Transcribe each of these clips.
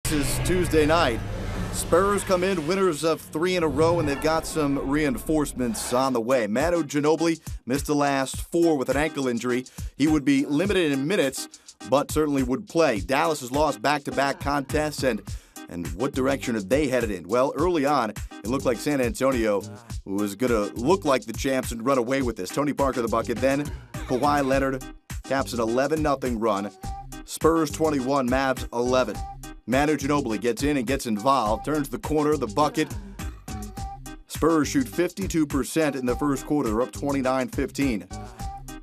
This is Tuesday night. Spurs come in winners of 3 in a row, and they've got some reinforcements on the way. Manu Ginobili missed the last 4 with an ankle injury. He would be limited in minutes, but certainly would play. Dallas has lost back-to-back contests, and what direction are they headed in? Well, early on, it looked like San Antonio was going to look like the champs and run away with this. Tony Parker the bucket, then Kawhi Leonard caps an 11-0 run. Spurs 21, Mavs 11. Manu Ginobili gets in and gets involved, turns the corner, the bucket. Spurs shoot 52% in the first quarter. They're up 29-15.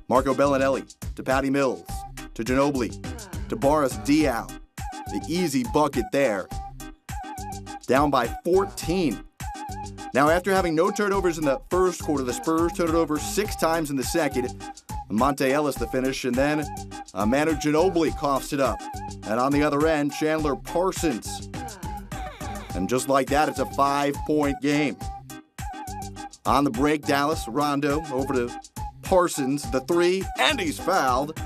Marco Bellinelli to Patty Mills, to Ginobili, to Boris Diaw. The easy bucket there. Down by 14. Now, after having no turnovers in the first quarter, the Spurs turned it over 6 times in the second. Monte Ellis the finish, and then Manu Ginobili coughs it up. And on the other end, Chandler Parsons. And just like that, it's a 5-point game. On the break, Dallas, Rondo over to Parsons, the 3, and he's fouled.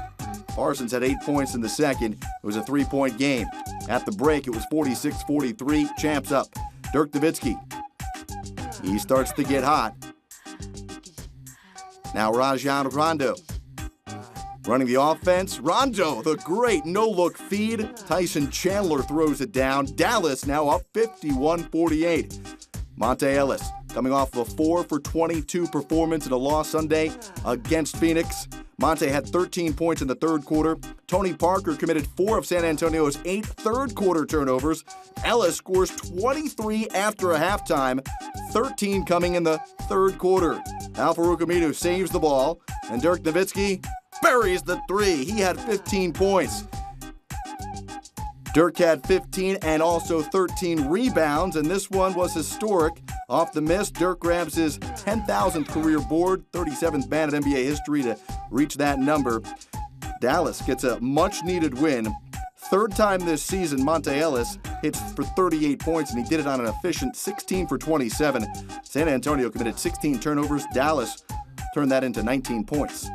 Parsons had 8 points in the second. It was a 3-point game. At the break, it was 46-43. Champs up. Dirk Nowitzki. He starts to get hot. Now Rajon Rondo. Running the offense, Rondo, the great no-look feed. Tyson Chandler throws it down. Dallas now up 51-48. Monte Ellis coming off of a 4-for-22 performance in a loss Sunday against Phoenix. Monte had 13 points in the third quarter. Tony Parker committed 4 of San Antonio's 8 third-quarter turnovers. Ellis scores 23 after a halftime, 13 coming in the third quarter. Al-Farouq Aminu saves the ball, and Dirk Nowitzki buries the 3. He had 15 points. Dirk had 15 and also 13 rebounds, and this one was historic. Off the miss, Dirk grabs his 10,000th career board, 37th man in NBA history to reach that number. Dallas gets a much-needed win. Third time this season, Monte Ellis hits for 38 points, and he did it on an efficient 16 for 27. San Antonio committed 16 turnovers. Dallas turned that into 19 points.